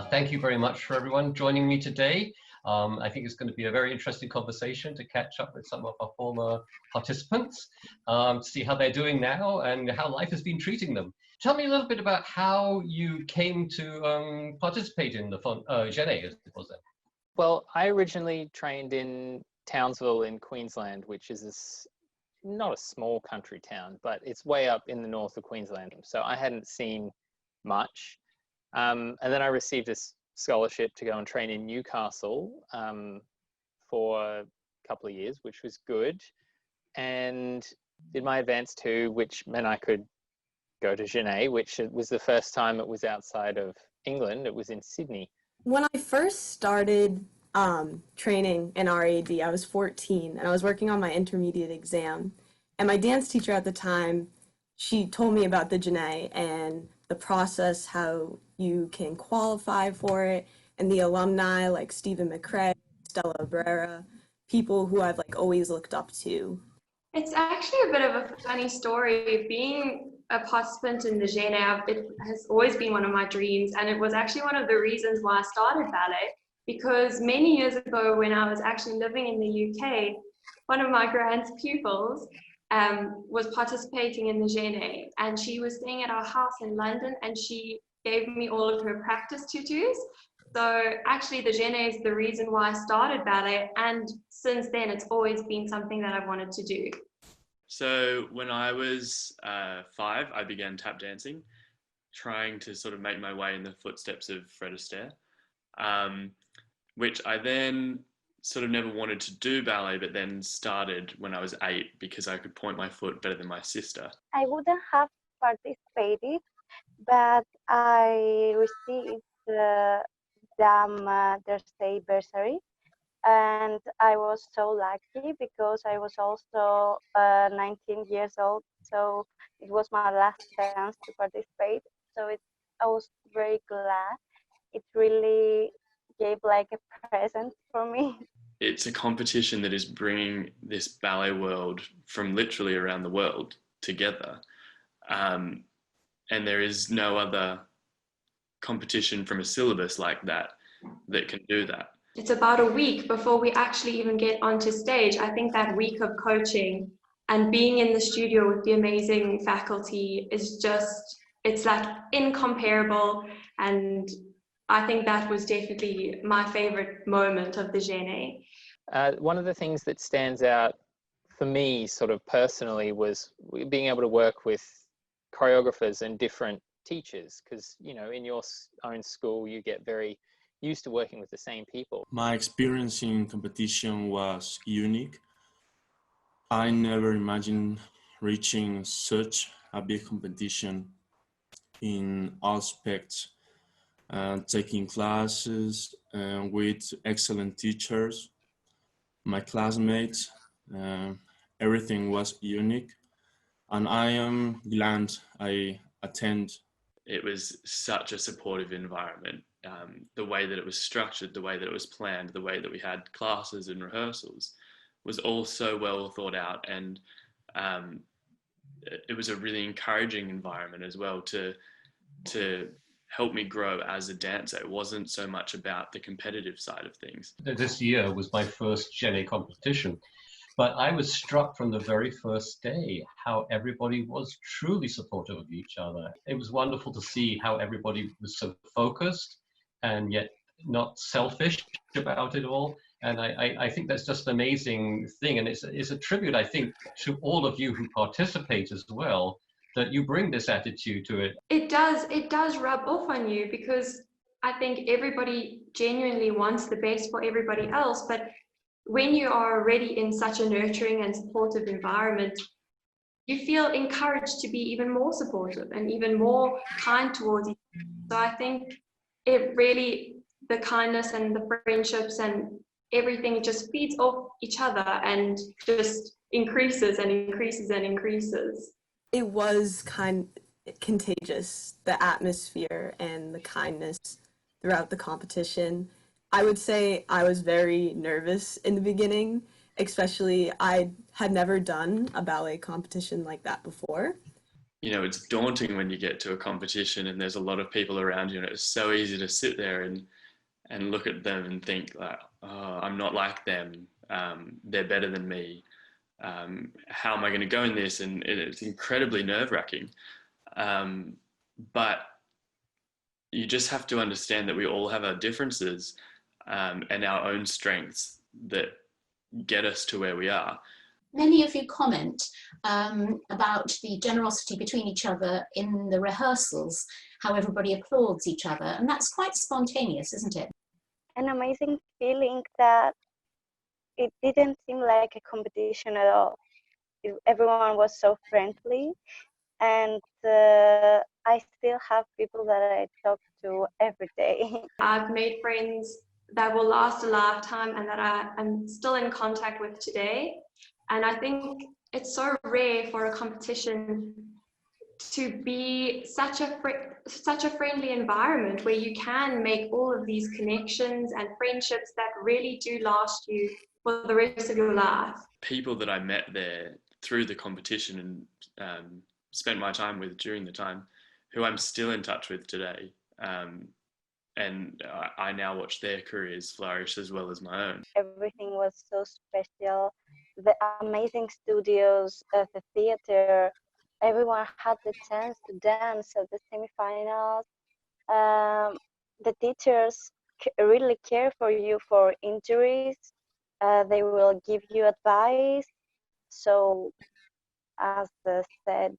Thank you very much for everyone joining me today. I think it's going to be a very interesting conversation to catch up with some of our former participants, to see how they're doing now and how life has been treating them. Tell me a little bit about how you came to participate in the Genet, as it was then. Well, I originally trained in Townsville in Queensland, which is not a small country town, but it's way up in the north of Queensland. So I hadn't seen much. And then I received a scholarship to go and train in Newcastle for a couple of years, which was good. And did my advanced 2, which meant I could go to Genet, which was the first time it was outside of England. It was in Sydney. When I first started training in RAD, I was 14 and I was working on my intermediate exam. And my dance teacher at the time, she told me about the Genet and the process, how you can qualify for it, and the alumni like Stephen McCrae, Stella Abrera, people who I've always looked up to. It's actually a bit of a funny story. Being a participant in the Genet, it has always been one of my dreams, and it was actually one of the reasons why I started ballet, because many years ago when I was actually living in the UK, one of my grand's pupils was participating in the Genet, and she was staying at our house in London, and she gave me all of her practice tutus. So actually the Genet is the reason why I started ballet, and since then it's always been something that I've wanted to do. So when I was 5, I began tap dancing, trying to sort of make my way in the footsteps of Fred Astaire, which I then sort of never wanted to do ballet, but then started when I was 8 because I could point my foot better than my sister. I wouldn't have participated, but I received the Mother's Day bursary, and I was so lucky because I was also 19 years old, so it was my last chance to participate. So I was very glad. It really gave like a present for me. It's a competition that is bringing this ballet world from literally around the world together. And there is no other competition from a syllabus like that can do that. It's about a week before we actually even get onto stage. I think that week of coaching and being in the studio with the amazing faculty is just, it's like incomparable. And I think that was definitely my favorite moment of the Genet. One of the things that stands out for me sort of personally was being able to work with choreographers and different teachers, because in your own school you get very used to working with the same people. My experience in competition was unique. I never imagined reaching such a big competition in all aspects, taking classes with excellent teachers, my classmates, everything was unique, and I am glad I attend. It was such a supportive environment. The way that it was structured, the way that it was planned, the way that we had classes and rehearsals was all so well thought out, and it was a really encouraging environment as well to help me grow as a dancer. It wasn't so much about the competitive side of things. This year was my first Genet competition, but I was struck from the very first day how everybody was truly supportive of each other. It was wonderful to see how everybody was so focused and yet not selfish about it all. And I think that's just an amazing thing. And it's a tribute, I think, to all of you who participate as well, that you bring this attitude to it. It does rub off on you, because I think everybody genuinely wants the best for everybody else. But when you are already in such a nurturing and supportive environment, you feel encouraged to be even more supportive and even more kind towards each other. So I think it really, the kindness and the friendships and everything just feeds off each other and just increases and increases and increases. It was contagious, the atmosphere and the kindness throughout the competition. I would say I was very nervous in the beginning, especially I had never done a ballet competition like that before. you know, it's daunting when you get to a competition and there's a lot of people around you, and it's so easy to sit there and look at them and think like, oh, I'm not like them. They're better than me. How am I going to go in this? And it's incredibly nerve-wracking. But you just have to understand that we all have our differences and our own strengths that get us to where we are. Many of you comment about the generosity between each other in the rehearsals, how everybody applauds each other, and that's quite spontaneous, isn't it? An amazing feeling that it didn't seem like a competition at all. Everyone was so friendly, and I still have people that I talk to every day. I've made friends that will last a lifetime and that I'm still in contact with today. And I think it's so rare for a competition to be such a friendly environment where you can make all of these connections and friendships that really do last you for the rest of your life. People that I met there through the competition and spent my time with during the time, who I'm still in touch with today. And I now watch their careers flourish as well as my own. Everything was so special. The amazing studios, the theater, everyone had the chance to dance at the semifinals. The teachers really care for you for injuries. They will give you advice. So, as said,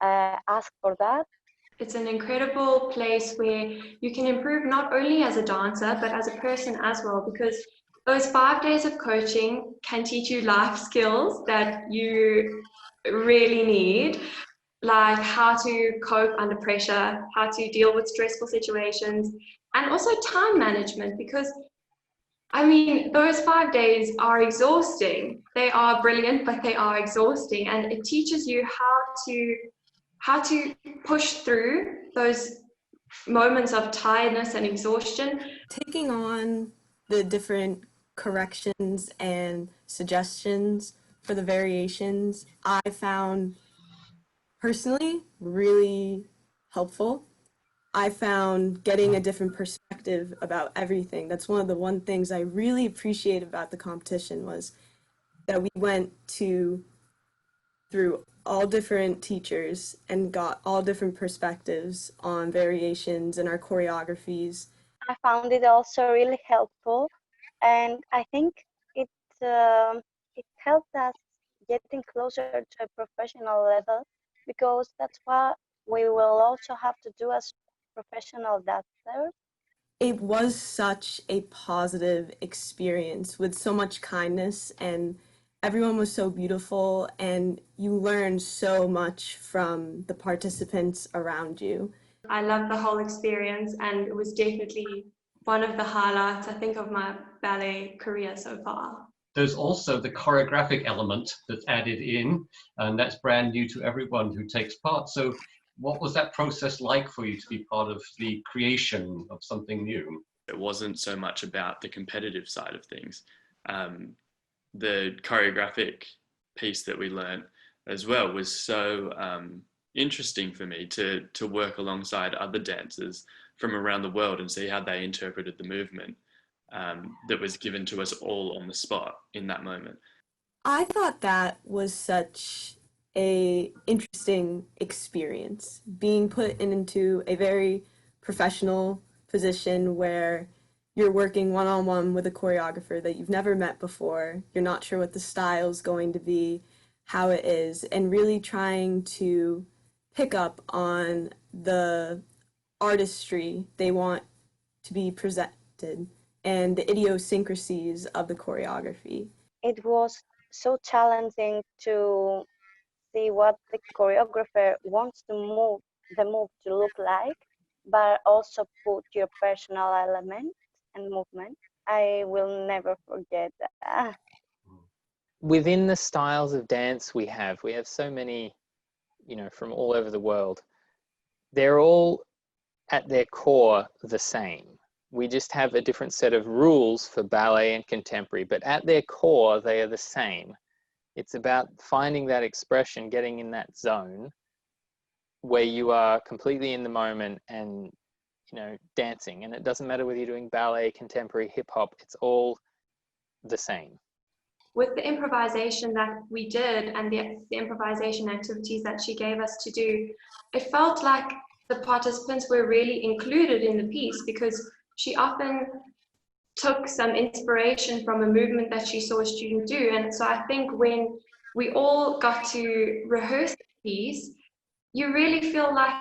ask for that. It's an incredible place where you can improve not only as a dancer, but as a person as well, because those 5 days of coaching can teach you life skills that you really need, like how to cope under pressure, how to deal with stressful situations, and also time management, because I mean, those 5 days are exhausting. They are brilliant, but they are exhausting, and it teaches you how to push through those moments of tiredness and exhaustion. Taking on the different corrections and suggestions for the variations, I found personally really helpful. I found getting a different perspective about everything. That's one of the things I really appreciate about the competition, was that we went through all different teachers and got all different perspectives on variations and our choreographies. I found it also really helpful, and I think it helped us getting closer to a professional level, because that's what we will also have to do as professional dancers. It was such a positive experience with so much kindness, and everyone was so beautiful, and you learned so much from the participants around you. I loved the whole experience, and it was definitely one of the highlights, I think, of my ballet career so far. There's also the choreographic element that's added in, and that's brand new to everyone who takes part. So what was that process like for you to be part of the creation of something new? It wasn't so much about the competitive side of things. The choreographic piece that we learned as well was so interesting for me to work alongside other dancers from around the world and see how they interpreted the movement that was given to us all on the spot in that moment. I thought that was such a interesting experience, being put into a very professional position where you're working one-on-one with a choreographer that you've never met before. You're not sure what the style's going to be, how it is, and really trying to pick up on the artistry they want to be presented and the idiosyncrasies of the choreography. It was so challenging to see what the choreographer wants the move to look like, but also put your personal element and movement. I will never forget that. Within the styles of dance we have so many, you know, from all over the world. They're all at their core the same. We just have a different set of rules for ballet and contemporary, but at their core, they are the same. It's about finding that expression, getting in that zone, where you are completely in the moment and, you know, dancing. And it doesn't matter whether you're doing ballet, contemporary, hip hop, it's all the same. With the improvisation that we did and the improvisation activities that she gave us to do, it felt like the participants were really included in the piece, because she often took some inspiration from a movement that she saw a student do. And so I think when we all got to rehearse the piece, you really feel like,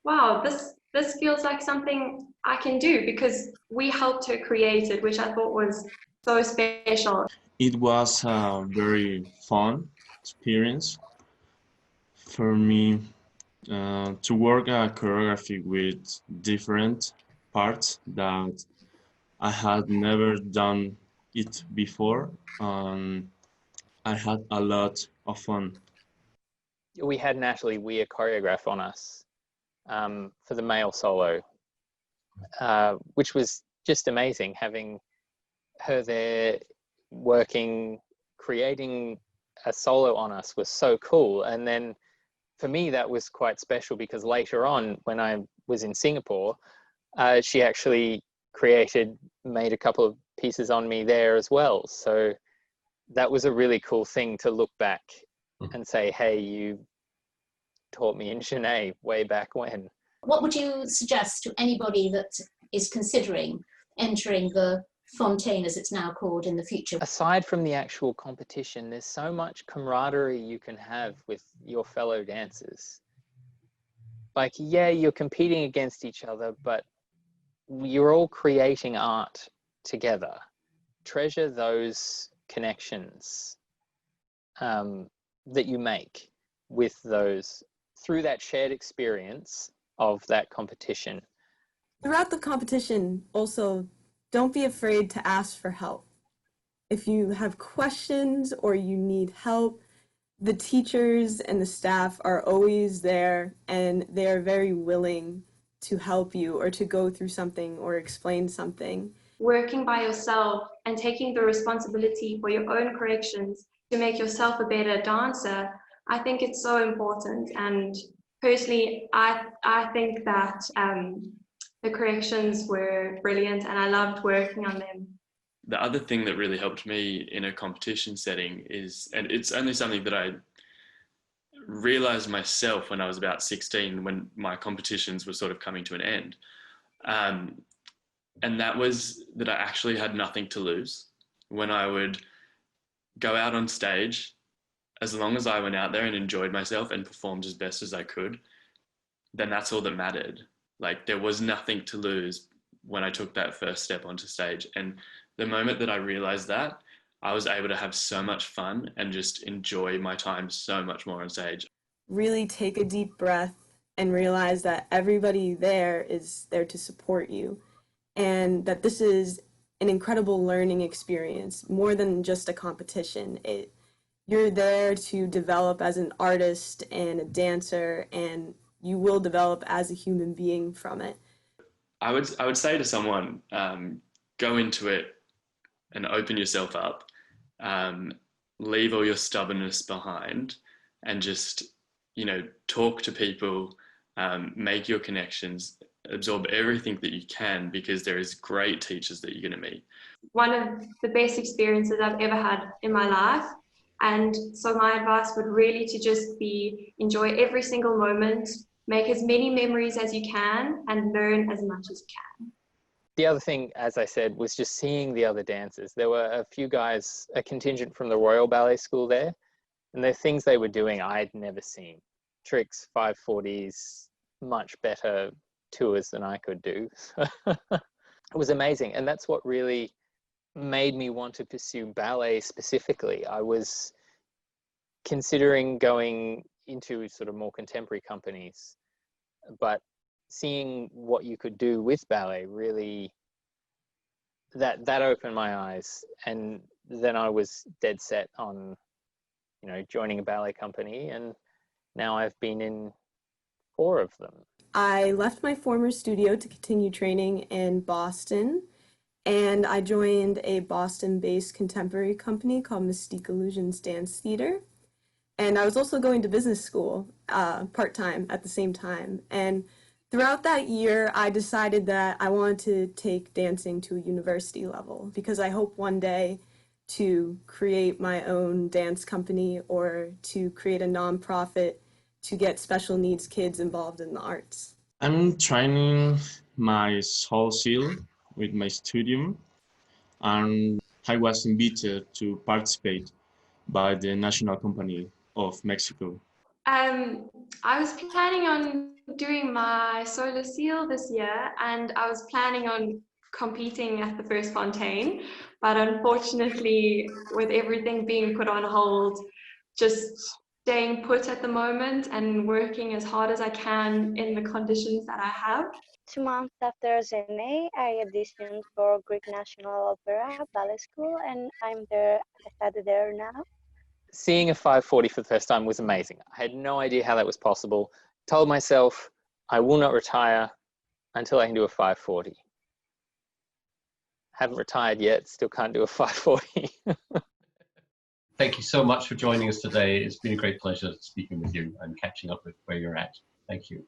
wow, this feels like something I can do, because we helped her create it, which I thought was so special. It was a very fun experience for me to work a choreography with different parts that I had never done it before. I had a lot of fun. We had Natalie Weir choreograph on us for the male solo, which was just amazing, having her there working, creating a solo on us was so cool. And then for me, that was quite special, because later on, when I was in Singapore, she actually made a couple of pieces on me there as well. So that was a really cool thing to look back and say, hey, you taught me in Genet way back when. What would you suggest to anybody that is considering entering the Fonteyn, as it's now called, in the future? Aside from the actual competition, there's so much camaraderie you can have with your fellow dancers. Like, yeah, you're competing against each other, but you're all creating art together. Treasure those connections that you make with those through that shared experience of that competition. Throughout the competition, also, don't be afraid to ask for help. If you have questions or you need help, the teachers and the staff are always there, and they are very willing to help you or to go through something or explain something. Working by yourself and taking the responsibility for your own corrections to make yourself a better dancer, I think it's so important. And personally, I think that the corrections were brilliant and I loved working on them. The other thing that really helped me in a competition setting is, and it's only something that I realized myself when I was about 16, when my competitions were sort of coming to an end. And that was that I actually had nothing to lose. When I would go out on stage, as long as I went out there and enjoyed myself and performed as best as I could, then that's all that mattered. Like, there was nothing to lose when I took that first step onto stage. And the moment that I realized that, I was able to have so much fun and just enjoy my time so much more on stage. Really take a deep breath and realize that everybody there is there to support you, and that this is an incredible learning experience, more than just a competition. You're there to develop as an artist and a dancer, and you will develop as a human being from it. I would say to someone, go into it and open yourself up, leave all your stubbornness behind, and just, talk to people, make your connections, absorb everything that you can, because there is great teachers that you're going to meet. One of the best experiences I've ever had in my life. And so my advice would really to just be enjoy every single moment, make as many memories as you can, and learn as much as you can. The other thing, as I said, was just seeing the other dancers. There were a few guys, a contingent from the Royal Ballet School there, and the things they were doing I'd never seen. Tricks, 540s, much better tours than I could do. It was amazing. And that's what really made me want to pursue ballet specifically. I was considering going into sort of more contemporary companies, but seeing what you could do with ballet really, that opened my eyes. And then I was dead set on, joining a ballet company, and now I've been in 4 of them. I left my former studio to continue training in Boston, and I joined a Boston-based contemporary company called Mystique Illusions Dance Theater. And I was also going to business school, part-time at the same time. And throughout that year, I decided that I wanted to take dancing to a university level because I hope one day to create my own dance company or to create a nonprofit to get special needs kids involved in the arts. I'm training my soul seal with my studium, and I was invited to participate by the National Company of Mexico. I was planning on doing my solo seal this year, and I was planning on competing at the first Fonteyn, but unfortunately, with everything being put on hold, just staying put at the moment and working as hard as I can in the conditions that I have. 2 months after ZNA, I auditioned for Greek National Opera Ballet School, and I study there now. Seeing a 540 for the first time was amazing. I had no idea how that was possible. Told myself I will not retire until I can do a 540. Haven't retired yet, still can't do a 540. Thank you so much for joining us today. It's been a great pleasure speaking with you and catching up with where you're at. Thank you.